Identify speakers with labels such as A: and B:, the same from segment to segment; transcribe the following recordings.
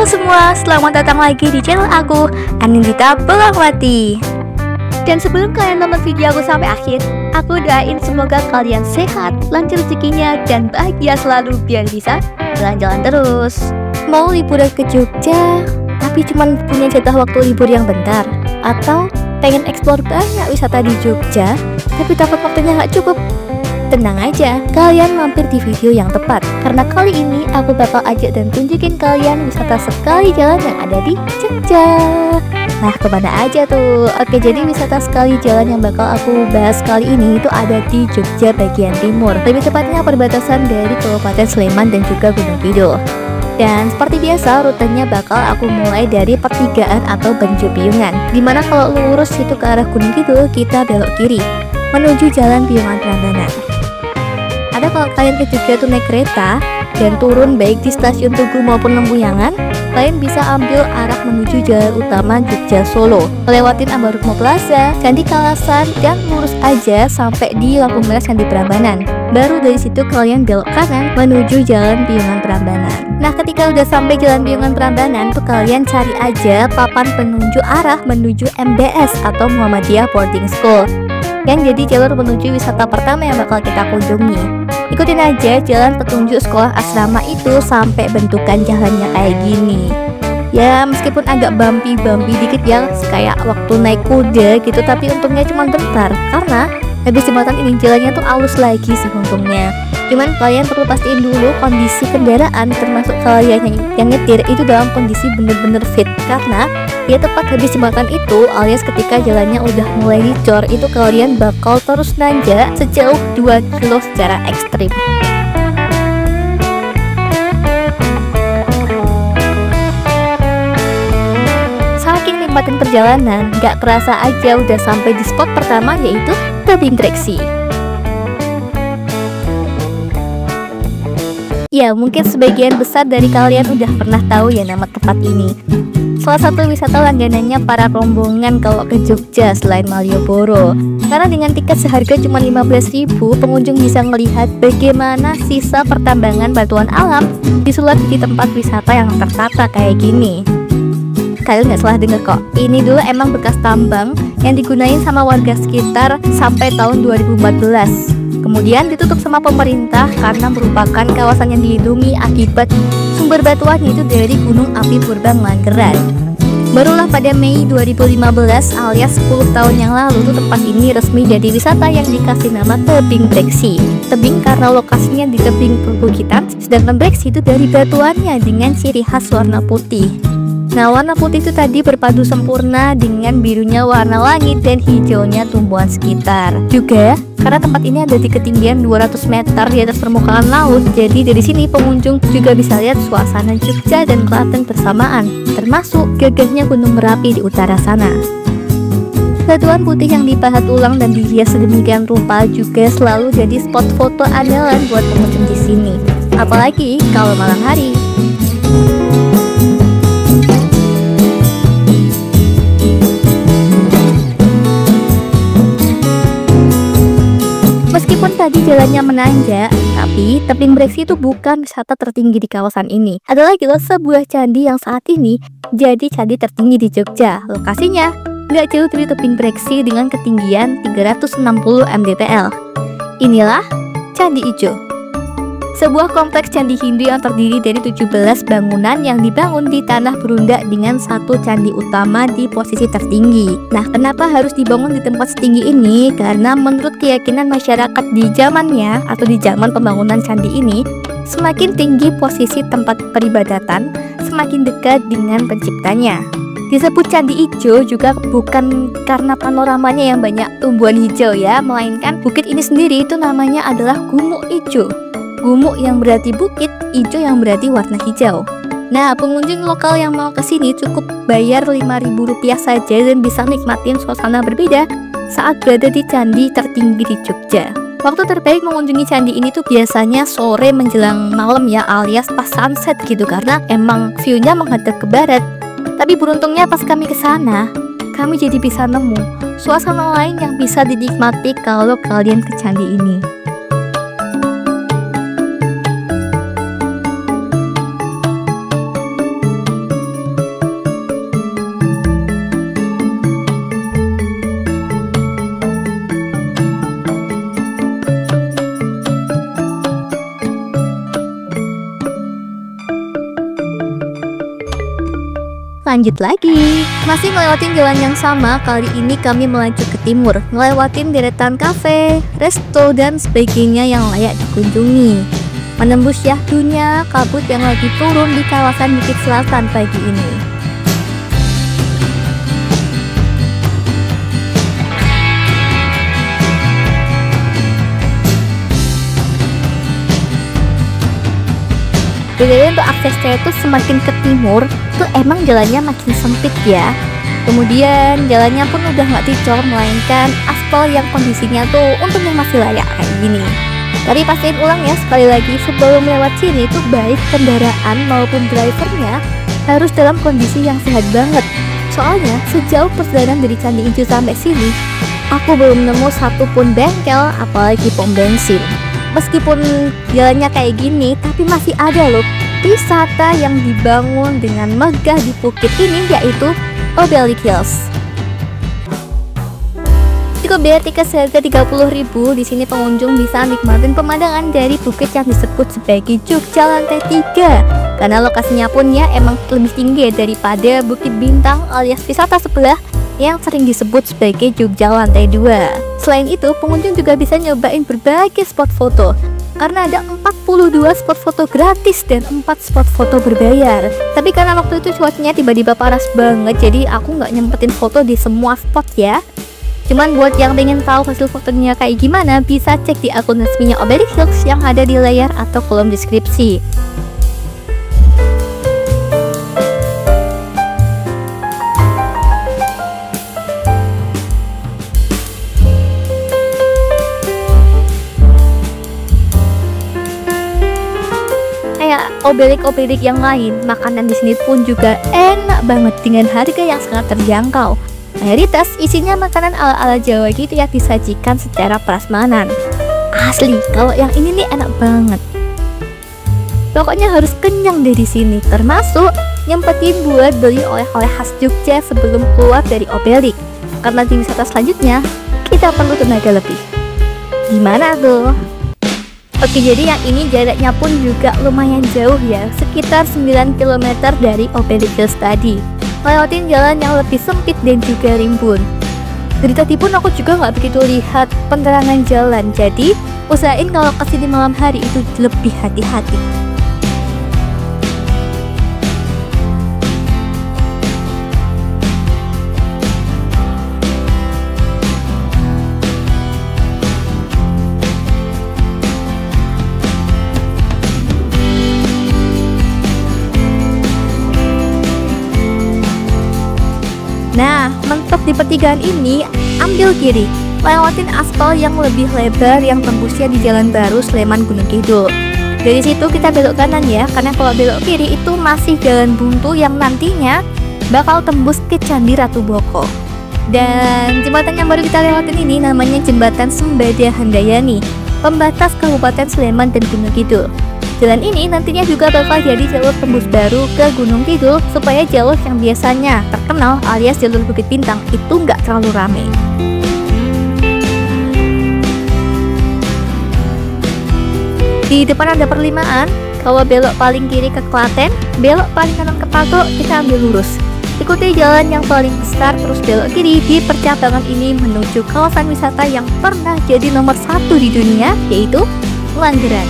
A: Halo semua, selamat datang lagi di channel aku, Anindita Belangwati. Dan sebelum kalian nonton video aku sampai akhir, aku doain semoga kalian sehat, lancar rezekinya, dan bahagia selalu biar bisa jalan-jalan terus. Mau liburan ke Jogja, tapi cuman punya jatah waktu libur yang bentar, atau pengen eksplor banyak wisata di Jogja, tapi takut waktunya nggak cukup? Tenang aja, kalian mampir di video yang tepat, karena kali ini aku bakal ajak dan tunjukin kalian wisata sekali jalan yang ada di Jogja. Nah, kemana aja tuh? Oke, jadi wisata sekali jalan yang bakal aku bahas kali ini itu ada di Jogja bagian timur, lebih tepatnya perbatasan dari Kabupaten Sleman dan juga Gunung Kidul. Dan seperti biasa, rutenya bakal aku mulai dari pertigaan atau Banyu Piyungan, dimana kalau lurus itu ke arah Gunung Kidul, kita belok kiri menuju Jalan Piyungan Prambanan. Ada kalau kalian ke Jogja tuh naik kereta dan turun baik di stasiun Tugu maupun Lempuyangan, kalian bisa ambil arah menuju jalan utama Jogja Solo, melewatin Ambarukmo Plaza, Candi Kalasan, dan lurus aja sampai di lampu merah Candi Prambanan. Baru dari situ kalian belok kanan menuju Jalan Piyungan Prambanan. Nah, ketika udah sampai Jalan Piyungan Prambanan tuh kalian cari aja papan penunjuk arah menuju MBS atau Muhammadiyah Boarding School, yang jadi jalur menuju wisata pertama yang bakal kita kunjungi. Ikutin aja jalan petunjuk sekolah asrama itu sampai bentukan jalannya kayak gini. Ya, meskipun agak bumpy dikit ya, kayak waktu naik kuda gitu, tapi untungnya cuma bentar, karena habis jembatan ini jalannya tuh halus lagi sih untungnya. Cuman kalian perlu pastiin dulu kondisi kendaraan, termasuk kalian yang nyetir itu dalam kondisi bener-bener fit, karena ya tepat habis jembatan itu, alias ketika jalannya udah mulai dicor, itu kalian bakal terus nanjak sejauh 2 kilo secara ekstrim. Saking nikmatin perjalanan, gak kerasa aja udah sampai di spot pertama, yaitu Tebing Breksi. Ya, mungkin sebagian besar dari kalian udah pernah tahu ya nama tempat ini. Salah satu wisata langganannya para rombongan kalau ke Jogja selain Malioboro. Karena dengan tiket seharga cuma 15.000, pengunjung bisa melihat bagaimana sisa pertambangan batuan alam disulap di tempat wisata yang tertata kayak gini. Kalian nggak salah dengar kok, ini dulu emang bekas tambang yang digunain sama warga sekitar sampai tahun 2014. Kemudian ditutup sama pemerintah karena merupakan kawasan yang dilindungi akibat sumber batuannya itu dari Gunung Api Purbang-Manggeran. Barulah pada Mei 2015 alias 10 tahun yang lalu tuh tempat ini resmi jadi wisata yang dikasih nama Tebing Breksi. Tebing karena lokasinya di tebing perbukitan, sedangkan breksi itu dari batuannya dengan ciri khas warna putih. Nah, warna putih itu tadi berpadu sempurna dengan birunya warna langit dan hijaunya tumbuhan sekitar. Juga karena tempat ini ada di ketinggian 200 meter di atas permukaan laut, jadi dari sini pengunjung juga bisa lihat suasana Jogja dan Klaten bersamaan, termasuk gagahnya Gunung Merapi di utara sana. Batuan putih yang dipahat ulang dan dihias sedemikian rupa juga selalu jadi spot foto andalan buat pengunjung di sini, apalagi kalau malam hari. Meskipun tadi jalannya menanjak, tapi Tebing Breksi itu bukan wisata tertinggi di kawasan ini. Ada lagi loh sebuah candi yang saat ini jadi candi tertinggi di Jogja. Lokasinya nggak jauh dari Tebing Breksi dengan ketinggian 360 mdpl. Inilah Candi Ijo, sebuah kompleks candi Hindu yang terdiri dari 17 bangunan yang dibangun di tanah berundak dengan satu candi utama di posisi tertinggi. Nah, kenapa harus dibangun di tempat setinggi ini? Karena menurut keyakinan masyarakat di zamannya atau di zaman pembangunan candi ini, semakin tinggi posisi tempat peribadatan, semakin dekat dengan penciptanya. Disebut Candi Ijo juga bukan karena panoramanya yang banyak tumbuhan hijau ya, melainkan bukit ini sendiri itu namanya adalah Gumuk Ijo. Gumuk yang berarti bukit, ijo yang berarti warna hijau. Nah, pengunjung lokal yang mau kesini cukup bayar Rp5.000 saja dan bisa nikmatin suasana berbeda saat berada di candi tertinggi di Jogja. Waktu terbaik mengunjungi candi ini tuh biasanya sore menjelang malam ya, alias pas sunset gitu, karena emang view-nya menghadap ke barat. Tapi beruntungnya pas kami kesana, kami jadi bisa nemu suasana lain yang bisa dinikmati kalau kalian ke candi ini. Lanjut lagi, masih ngelewatin jalan yang sama. Kali ini kami melaju ke timur, ngelewatin deretan kafe, resto, dan sebagainya yang layak dikunjungi. Menembus syahdunya kabut yang lagi turun di kawasan Bukit Selatan pagi ini. Jadi untuk aksesnya itu semakin ke timur tuh emang jalannya makin sempit ya. Kemudian jalannya pun udah nggak dicor, melainkan aspal yang kondisinya tuh untuk yang masih layak kayak gini. Tapi pastiin ulang ya sekali lagi, sebelum lewat sini tuh baik kendaraan maupun drivernya harus dalam kondisi yang sehat banget. Soalnya sejauh perjalanan dari Candi Ijo sampai sini, aku belum nemu satupun bengkel apalagi pom bensin. Meskipun jalannya kayak gini, tapi masih ada loh wisata yang dibangun dengan megah di bukit ini, yaitu Obelisk Hills. Cukup bayar tiket seharga 30.000. Di sini pengunjung bisa nikmatin pemandangan dari bukit yang disebut sebagai Jogja Lantai 3. Karena lokasinya pun ya emang lebih tinggi daripada Bukit Bintang alias wisata sebelah yang sering disebut sebagai Jogja Lantai 2. Selain itu, pengunjung juga bisa nyobain berbagai spot foto. Karena ada 42 spot foto gratis dan 4 spot foto berbayar. Tapi karena waktu itu cuacanya tiba-tiba panas banget, jadi aku nggak nyempetin foto di semua spot ya. Cuman buat yang pengen tahu hasil fotonya kayak gimana, bisa cek di akun resminya Obelisk Hills yang ada di layar atau kolom deskripsi. Obelisk yang lain, makanan di sini pun juga enak banget dengan harga yang sangat terjangkau. Mayoritas isinya makanan ala-ala Jawa gitu yang disajikan secara prasmanan. Asli, kalau yang ini nih enak banget. Pokoknya harus kenyang dari sini, termasuk nyempetin buat beli oleh-oleh khas Jogja sebelum keluar dari Obelisk. Karena di wisata selanjutnya kita perlu tenaga lebih. Gimana tuh? Oke, jadi yang ini jaraknya pun juga lumayan jauh ya, sekitar 9 km dari Obelisk Hills tadi. Lewatin jalan yang lebih sempit dan juga rimbun. Dari tadi pun aku juga nggak begitu lihat penerangan jalan, jadi usahain kalau kesini malam hari itu lebih hati-hati. Nah, mentok di pertigaan ini, ambil kiri, lewatin aspal yang lebih lebar yang tembusnya di Jalan Baru Sleman Gunung Kidul. Dari situ kita belok kanan ya, karena kalau belok kiri itu masih jalan buntu yang nantinya bakal tembus ke Candi Ratu Boko. Dan jembatan yang baru kita lewatin ini namanya Jembatan Sembada Handayani, pembatas Kabupaten Sleman dan Gunung Kidul. Jalan ini nantinya juga bakal jadi jalur tembus baru ke Gunung Kidul supaya jalur yang biasanya terkenal alias jalur Bukit Bintang itu nggak terlalu rame. Di depan ada perlimaan, kalau belok paling kiri ke Klaten, belok paling kanan ke Pago, kita ambil lurus. Ikuti jalan yang paling besar terus belok kiri di percabangan ini menuju kawasan wisata yang pernah jadi nomor 1 di dunia, yaitu Langgeran.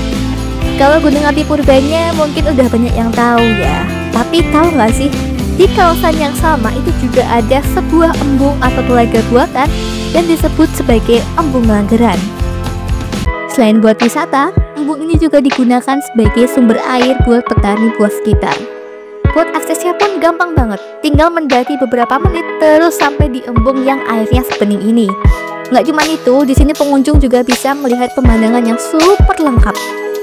A: Kalau Gunung Api Purbanya mungkin udah banyak yang tahu ya. Tapi tahu nggak sih, di kawasan yang sama itu juga ada sebuah embung atau telaga buatan yang disebut sebagai Embung Langgeran. Selain buat wisata, embung ini juga digunakan sebagai sumber air buat petani buah sekitar. Buat aksesnya pun gampang banget, tinggal mendaki beberapa menit terus sampai di embung yang airnya sebening ini. Nggak cuma itu, di sini pengunjung juga bisa melihat pemandangan yang super lengkap,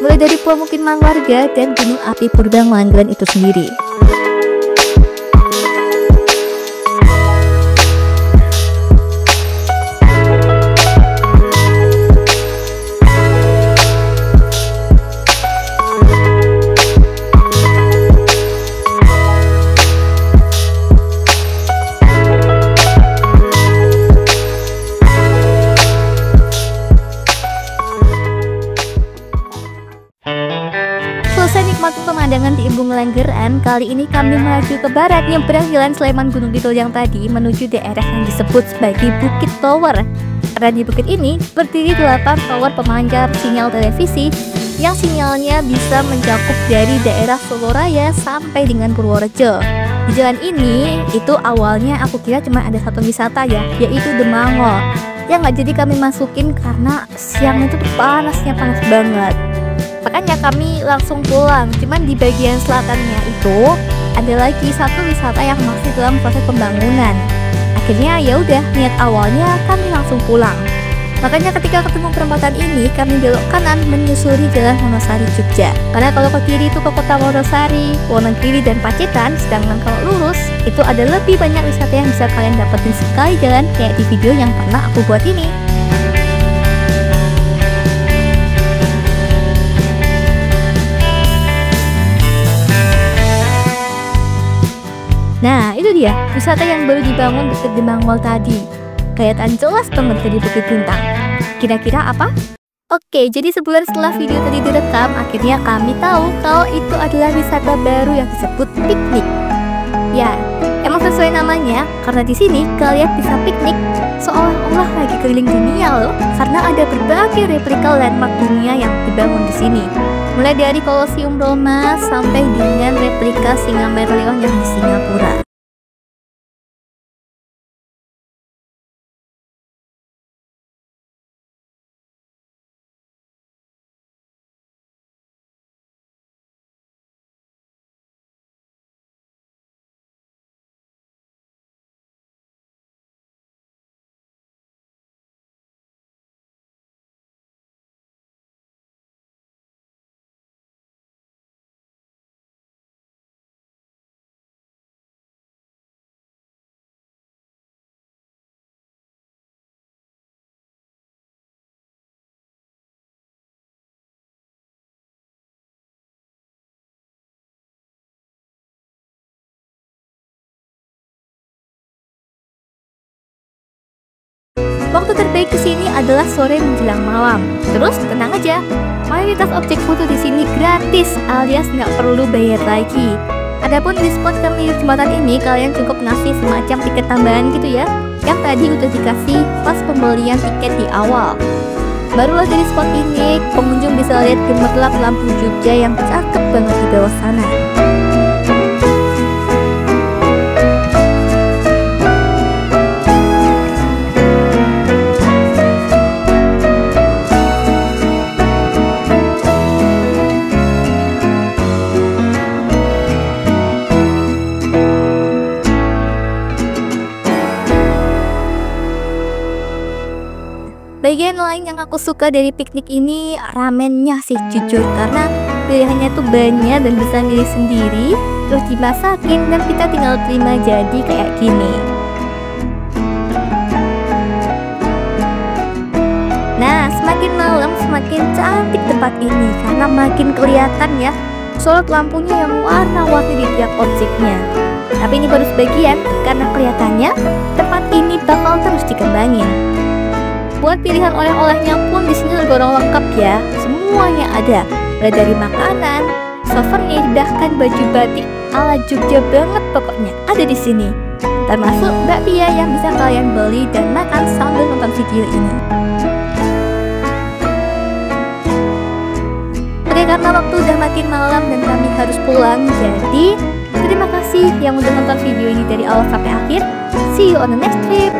A: mulai dari pemukiman warga dan Gunung Api Purba Langgeran itu sendiri. Selesai nikmatin pemandangan di Embung Agung Lenggeran, kali ini kami maju ke barat nyebrang Jalan Sleman Gunung Kidul yang tadi menuju daerah yang disebut sebagai Bukit Tower. Karena di bukit ini berdiri 8 tower pemancar sinyal televisi yang sinyalnya bisa mencakup dari daerah Solo Raya sampai dengan Purworejo. Di jalan ini, itu awalnya aku kira cuma ada satu wisata ya, yaitu Demangol. Ya nggak jadi kami masukin karena siang itu panasnya panas banget. Makanya kami langsung pulang. Cuman di bagian selatannya itu ada lagi satu wisata yang masih dalam proses pembangunan. Akhirnya ya udah, niat awalnya kami langsung pulang. Makanya ketika ketemu perempatan ini, kami belok kanan menyusuri Jalan Wonosari Jogja. Karena kalau ke kiri itu ke kota Wonosari, Wonogiri, dan Pacitan. Sedangkan kalau lurus, itu ada lebih banyak wisata yang bisa kalian dapetin sekali jalan, kayak di video yang pernah aku buat ini. Nah, itu dia, wisata yang baru dibangun dekat Demangol tadi. Kelihatan jelas banget dari Bukit Bintang. Kira-kira apa? Oke, jadi sebulan setelah video tadi direkam, akhirnya kami tahu kalau itu adalah wisata baru yang disebut piknik. Ya, emang sesuai namanya, karena di sini kalian bisa piknik seolah-olah lagi keliling dunia loh, karena ada berbagai replika landmark dunia yang dibangun di sini. Mulai dari Kolosium Roma sampai dengan replika Singa Merlion yang di Singapura. Waktu terbaik ke sini adalah sore menjelang malam. Terus tenang aja, mayoritas objek foto di sini gratis alias nggak perlu bayar lagi. Adapun di spot kami di jembatan ini, kalian cukup ngasih semacam tiket tambahan gitu ya, yang tadi udah dikasih pas pembelian tiket di awal. Barulah dari spot ini, pengunjung bisa lihat gemerlap lampu Jogja yang cakep banget di bawah sana. Bagian lain yang aku suka dari piknik ini ramennya sih jujur, karena pilihannya tuh banyak dan bisa milih sendiri, terus dimasakin dan kita tinggal terima jadi kayak gini. Nah, semakin malam semakin cantik tempat ini karena makin kelihatan ya sorot lampunya yang warna-warni di tiap objeknya. Tapi ini baru sebagian karena kelihatannya tempat ini bakal terus dikembangin. Buat pilihan oleh-olehnya pun di sini tergolong lengkap ya, semuanya ada. Mulai dari makanan, souvenir, bahkan baju batik ala Jogja banget pokoknya ada di sini. Termasuk bakpia yang bisa kalian beli dan makan sambil nonton video ini. Oke, karena waktu udah makin malam dan kami harus pulang, jadi terima kasih yang udah nonton video ini dari awal sampai akhir. See you on the next trip.